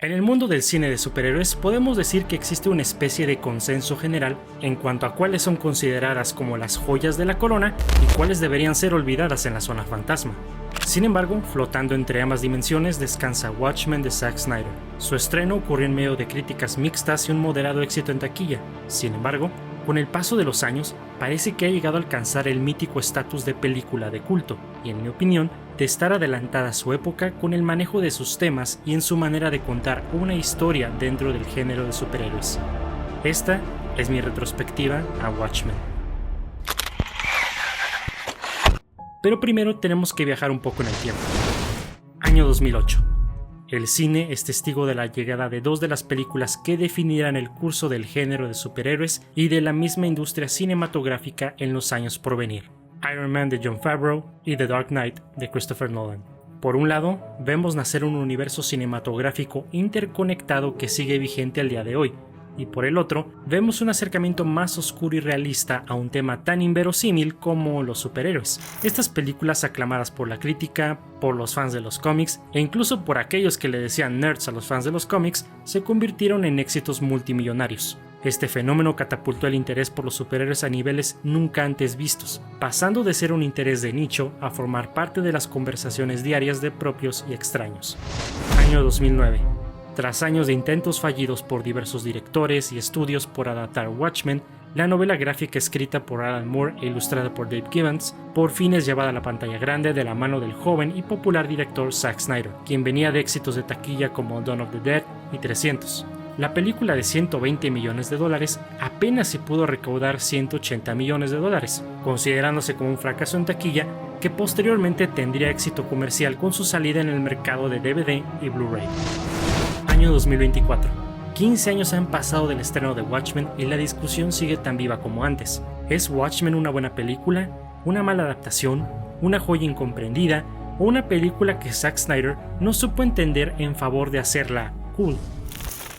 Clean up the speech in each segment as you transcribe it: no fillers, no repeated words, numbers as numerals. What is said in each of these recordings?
En el mundo del cine de superhéroes podemos decir que existe una especie de consenso general en cuanto a cuáles son consideradas como las joyas de la corona y cuáles deberían ser olvidadas en la zona fantasma. Sin embargo, flotando entre ambas dimensiones descansa Watchmen de Zack Snyder. Su estreno ocurrió en medio de críticas mixtas y un moderado éxito en taquilla. Sin embargo, con el paso de los años, parece que ha llegado a alcanzar el mítico estatus de película de culto, y en mi opinión, de estar adelantada a su época con el manejo de sus temas y en su manera de contar una historia dentro del género de superhéroes. Esta es mi retrospectiva a Watchmen. Pero primero tenemos que viajar un poco en el tiempo. Año 2008. El cine es testigo de la llegada de dos de las películas que definirán el curso del género de superhéroes y de la misma industria cinematográfica en los años por venir: Iron Man de Jon Favreau y The Dark Knight de Christopher Nolan. Por un lado, vemos nacer un universo cinematográfico interconectado que sigue vigente al día de hoy, y por el otro, vemos un acercamiento más oscuro y realista a un tema tan inverosímil como los superhéroes. Estas películas, aclamadas por la crítica, por los fans de los cómics e incluso por aquellos que le decían nerds a los fans de los cómics, se convirtieron en éxitos multimillonarios. Este fenómeno catapultó el interés por los superhéroes a niveles nunca antes vistos, pasando de ser un interés de nicho a formar parte de las conversaciones diarias de propios y extraños. Año 2009. Tras años de intentos fallidos por diversos directores y estudios por adaptar Watchmen, la novela gráfica escrita por Alan Moore e ilustrada por Dave Gibbons por fin es llevada a la pantalla grande de la mano del joven y popular director Zack Snyder, quien venía de éxitos de taquilla como Dawn of the Dead y 300. La película de $120 millones apenas se pudo recaudar $180 millones, considerándose como un fracaso en taquilla que posteriormente tendría éxito comercial con su salida en el mercado de DVD y Blu-ray. Año 2024. 15 años han pasado del estreno de Watchmen y la discusión sigue tan viva como antes. ¿Es Watchmen una buena película? ¿Una mala adaptación? ¿Una joya incomprendida? ¿O una película que Zack Snyder no supo entender en favor de hacerla cool?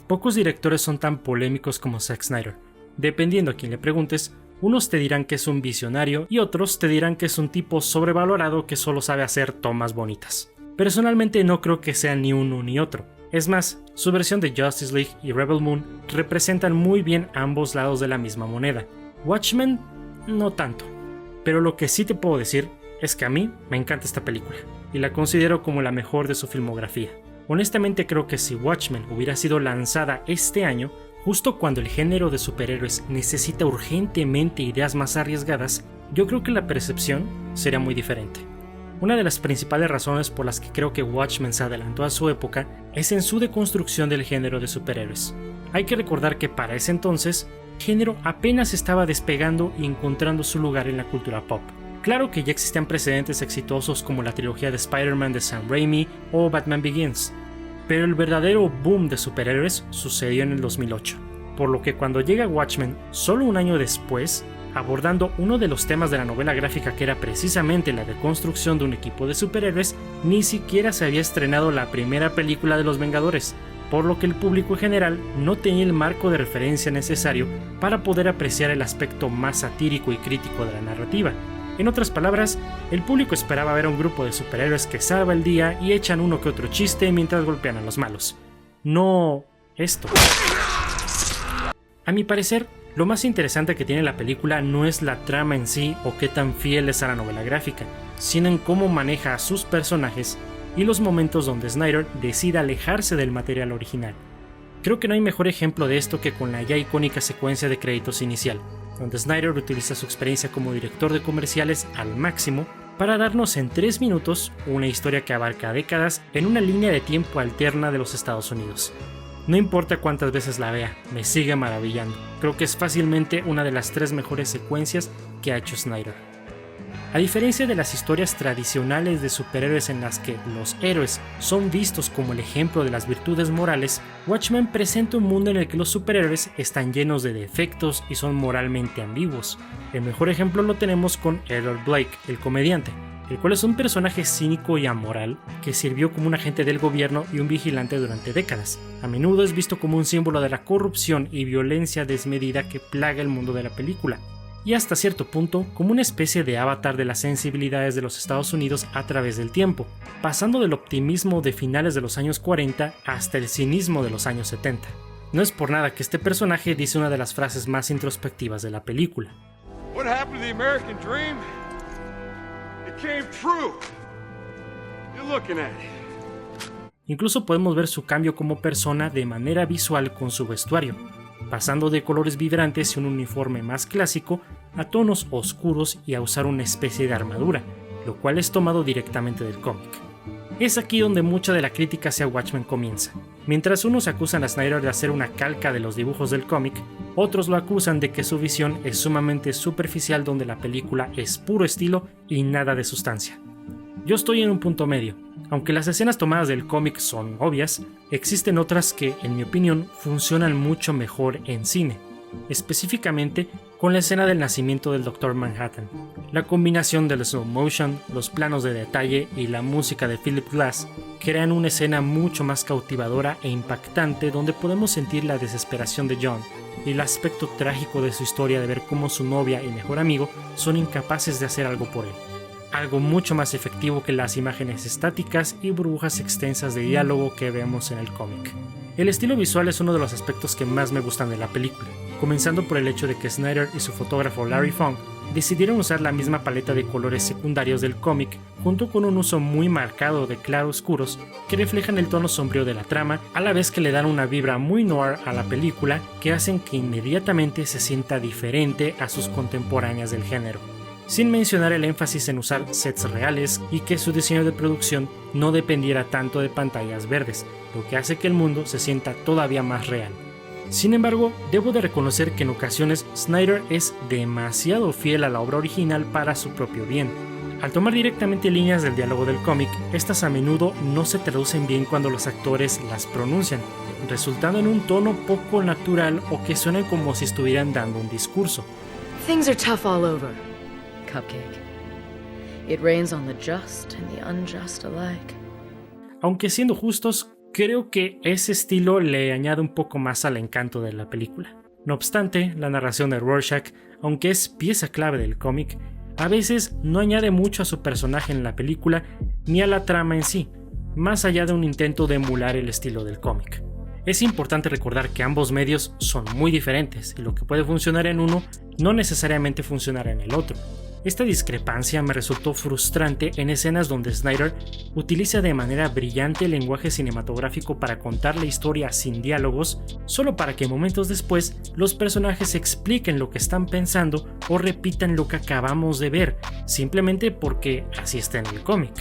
Pocos directores son tan polémicos como Zack Snyder. Dependiendo a quien le preguntes, unos te dirán que es un visionario y otros te dirán que es un tipo sobrevalorado que solo sabe hacer tomas bonitas. Personalmente no creo que sea ni uno ni otro. Es más, su versión de Justice League y Rebel Moon representan muy bien ambos lados de la misma moneda. Watchmen, no tanto. Pero lo que sí te puedo decir es que a mí me encanta esta película y la considero como la mejor de su filmografía. Honestamente creo que si Watchmen hubiera sido lanzada este año, justo cuando el género de superhéroes necesita urgentemente ideas más arriesgadas, yo creo que la percepción sería muy diferente. Una de las principales razones por las que creo que Watchmen se adelantó a su época es en su deconstrucción del género de superhéroes. Hay que recordar que para ese entonces, el género apenas estaba despegando y encontrando su lugar en la cultura pop. Claro que ya existían precedentes exitosos como la trilogía de Spider-Man de Sam Raimi o Batman Begins, pero el verdadero boom de superhéroes sucedió en el 2008, por lo que cuando llega Watchmen, solo un año después, abordando uno de los temas de la novela gráfica que era precisamente la deconstrucción de un equipo de superhéroes, ni siquiera se había estrenado la primera película de los Vengadores, por lo que el público en general no tenía el marco de referencia necesario para poder apreciar el aspecto más satírico y crítico de la narrativa. En otras palabras, el público esperaba ver a un grupo de superhéroes que salva el día y echan uno que otro chiste mientras golpean a los malos. No esto. A mi parecer, lo más interesante que tiene la película no es la trama en sí o qué tan fiel es a la novela gráfica, sino en cómo maneja a sus personajes y los momentos donde Snyder decide alejarse del material original. Creo que no hay mejor ejemplo de esto que con la ya icónica secuencia de créditos inicial, donde Snyder utiliza su experiencia como director de comerciales al máximo para darnos en 3 minutos una historia que abarca décadas en una línea de tiempo alterna de los Estados Unidos. No importa cuántas veces la vea, me sigue maravillando. Creo que es fácilmente una de las 3 mejores secuencias que ha hecho Snyder. A diferencia de las historias tradicionales de superhéroes en las que los héroes son vistos como el ejemplo de las virtudes morales, Watchmen presenta un mundo en el que los superhéroes están llenos de defectos y son moralmente ambiguos. El mejor ejemplo lo tenemos con Edward Blake, el comediante, el cual es un personaje cínico y amoral que sirvió como un agente del gobierno y un vigilante durante décadas. A menudo es visto como un símbolo de la corrupción y violencia desmedida que plaga el mundo de la película. y hasta cierto punto como una especie de avatar de las sensibilidades de los Estados Unidos a través del tiempo, pasando del optimismo de finales de los años 40 hasta el cinismo de los años 70. No es por nada que este personaje dice una de las frases más introspectivas de la película. What happened to the American dream? It came true. You're looking at it. Incluso podemos ver su cambio como persona de manera visual con su vestuario, pasando de colores vibrantes y un uniforme más clásico a tonos oscuros y a usar una especie de armadura, lo cual es tomado directamente del cómic. Es aquí donde mucha de la crítica hacia Watchmen comienza. Mientras unos acusan a Snyder de hacer una calca de los dibujos del cómic, otros lo acusan de que su visión es sumamente superficial, donde la película es puro estilo y nada de sustancia. Yo estoy en un punto medio. Aunque las escenas tomadas del cómic son obvias, existen otras que, en mi opinión, funcionan mucho mejor en cine, específicamente con la escena del nacimiento del Dr. Manhattan. La combinación del slow motion, los planos de detalle y la música de Philip Glass crean una escena mucho más cautivadora e impactante, donde podemos sentir la desesperación de John y el aspecto trágico de su historia de ver cómo su novia y mejor amigo son incapaces de hacer algo por él. Algo mucho más efectivo que las imágenes estáticas y burbujas extensas de diálogo que vemos en el cómic. El estilo visual es uno de los aspectos que más me gustan de la película, comenzando por el hecho de que Snyder y su fotógrafo Larry Fong decidieron usar la misma paleta de colores secundarios del cómic, junto con un uso muy marcado de claroscuros que reflejan el tono sombrío de la trama, a la vez que le dan una vibra muy noir a la película que hacen que inmediatamente se sienta diferente a sus contemporáneas del género. Sin mencionar el énfasis en usar sets reales y que su diseño de producción no dependiera tanto de pantallas verdes, lo que hace que el mundo se sienta todavía más real. Sin embargo, debo de reconocer que en ocasiones Snyder es demasiado fiel a la obra original para su propio bien. Al tomar directamente líneas del diálogo del cómic, estas a menudo no se traducen bien cuando los actores las pronuncian, resultando en un tono poco natural o que suenan como si estuvieran dando un discurso. Things are tough all over, Cupcake. It rains on the just and the unjust alike. Aunque siendo justos, creo que ese estilo le añade un poco más al encanto de la película. No obstante, la narración de Rorschach, aunque es pieza clave del cómic, a veces no añade mucho a su personaje en la película ni a la trama en sí, más allá de un intento de emular el estilo del cómic. Es importante recordar que ambos medios son muy diferentes y lo que puede funcionar en uno no necesariamente funcionará en el otro. Esta discrepancia me resultó frustrante en escenas donde Snyder utiliza de manera brillante el lenguaje cinematográfico para contar la historia sin diálogos, solo para que momentos después los personajes expliquen lo que están pensando o repitan lo que acabamos de ver, simplemente porque así está en el cómic.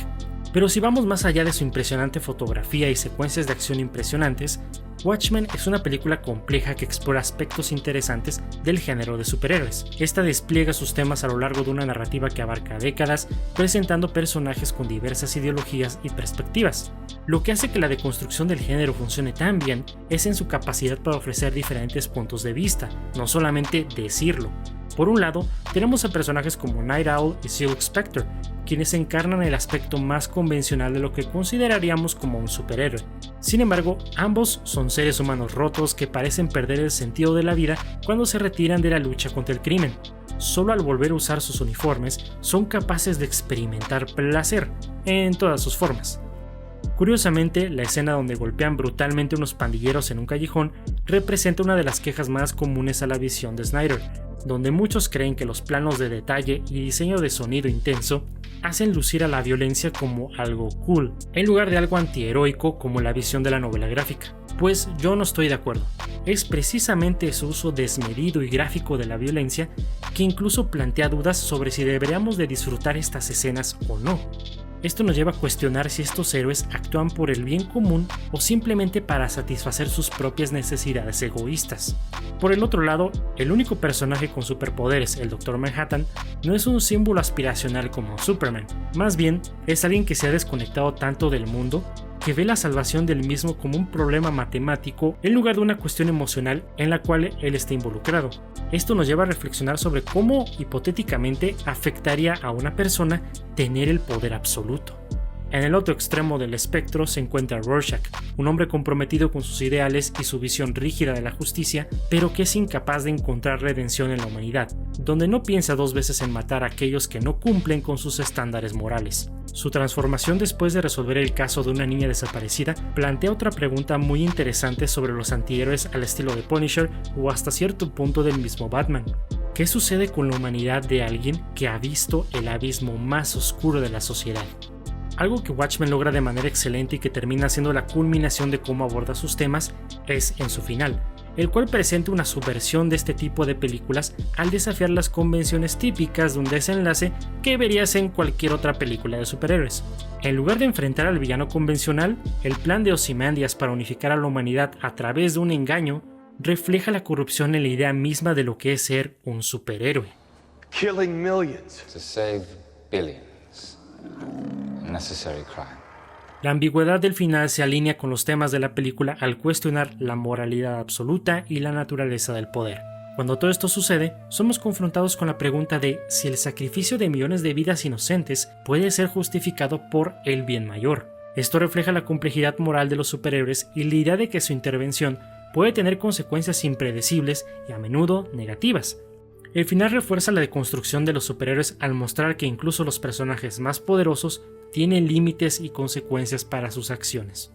Pero si vamos más allá de su impresionante fotografía y secuencias de acción impresionantes, Watchmen es una película compleja que explora aspectos interesantes del género de superhéroes. Esta despliega sus temas a lo largo de una narrativa que abarca décadas, presentando personajes con diversas ideologías y perspectivas. Lo que hace que la deconstrucción del género funcione tan bien es en su capacidad para ofrecer diferentes puntos de vista, no solamente decirlo. Por un lado, tenemos a personajes como Night Owl y Silk Spectre, quienes encarnan el aspecto más convencional de lo que consideraríamos como un superhéroe. Sin embargo, ambos son seres humanos rotos que parecen perder el sentido de la vida cuando se retiran de la lucha contra el crimen. Solo al volver a usar sus uniformes, son capaces de experimentar placer, en todas sus formas. Curiosamente, la escena donde golpean brutalmente unos pandilleros en un callejón representa una de las quejas más comunes a la visión de Snyder, donde muchos creen que los planos de detalle y diseño de sonido intenso hacen lucir a la violencia como algo cool, en lugar de algo antiheroico como la visión de la novela gráfica. Pues yo no estoy de acuerdo. Es precisamente su uso desmedido y gráfico de la violencia que incluso plantea dudas sobre si deberíamos de disfrutar estas escenas o no. Esto nos lleva a cuestionar si estos héroes actúan por el bien común o simplemente para satisfacer sus propias necesidades egoístas. Por el otro lado, el único personaje con superpoderes, el Dr. Manhattan, no es un símbolo aspiracional como Superman, más bien es alguien que se ha desconectado tanto del mundo que ve la salvación del mismo como un problema matemático en lugar de una cuestión emocional en la cual él está involucrado. Esto nos lleva a reflexionar sobre cómo hipotéticamente afectaría a una persona tener el poder absoluto. En el otro extremo del espectro se encuentra Rorschach, un hombre comprometido con sus ideales y su visión rígida de la justicia, pero que es incapaz de encontrar redención en la humanidad, donde no piensa dos veces en matar a aquellos que no cumplen con sus estándares morales. Su transformación después de resolver el caso de una niña desaparecida plantea otra pregunta muy interesante sobre los antihéroes al estilo de Punisher o hasta cierto punto del mismo Batman. ¿Qué sucede con la humanidad de alguien que ha visto el abismo más oscuro de la sociedad? Algo que Watchmen logra de manera excelente y que termina siendo la culminación de cómo aborda sus temas es en su final, el cual presenta una subversión de este tipo de películas al desafiar las convenciones típicas de un desenlace que verías en cualquier otra película de superhéroes. En lugar de enfrentar al villano convencional, el plan de Ozymandias para unificar a la humanidad a través de un engaño refleja la corrupción en la idea misma de lo que es ser un superhéroe. Killing millions. To save billions. Necessary crime. La ambigüedad del final se alinea con los temas de la película al cuestionar la moralidad absoluta y la naturaleza del poder. Cuando todo esto sucede, somos confrontados con la pregunta de si el sacrificio de millones de vidas inocentes puede ser justificado por el bien mayor. Esto refleja la complejidad moral de los superhéroes y la idea de que su intervención puede tener consecuencias impredecibles y a menudo negativas. El final refuerza la deconstrucción de los superhéroes al mostrar que incluso los personajes más poderosos tienen límites y consecuencias para sus acciones.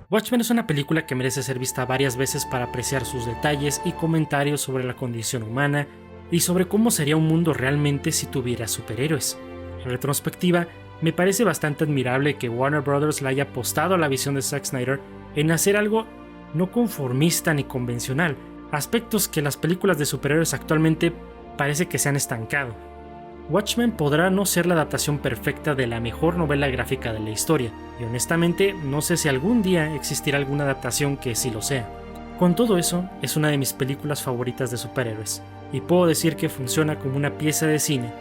Watchmen es una película que merece ser vista varias veces para apreciar sus detalles y comentarios sobre la condición humana y sobre cómo sería un mundo realmente si tuviera superhéroes. En retrospectiva, me parece bastante admirable que Warner Bros. Le haya apostado a la visión de Zack Snyder en hacer algo no conformista ni convencional, aspectos que las películas de superhéroes actualmente parece que se han estancado. Watchmen podrá no ser la adaptación perfecta de la mejor novela gráfica de la historia, y honestamente no sé si algún día existirá alguna adaptación que sí lo sea. Con todo eso, es una de mis películas favoritas de superhéroes, y puedo decir que funciona como una pieza de cine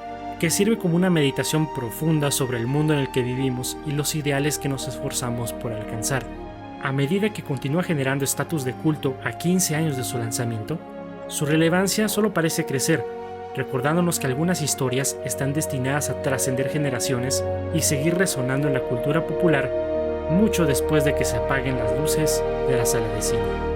que sirve como una meditación profunda sobre el mundo en el que vivimos y los ideales que nos esforzamos por alcanzar. A medida que continúa generando estatus de culto a 15 años de su lanzamiento, su relevancia solo parece crecer, recordándonos que algunas historias están destinadas a trascender generaciones y seguir resonando en la cultura popular mucho después de que se apaguen las luces de la sala de cine.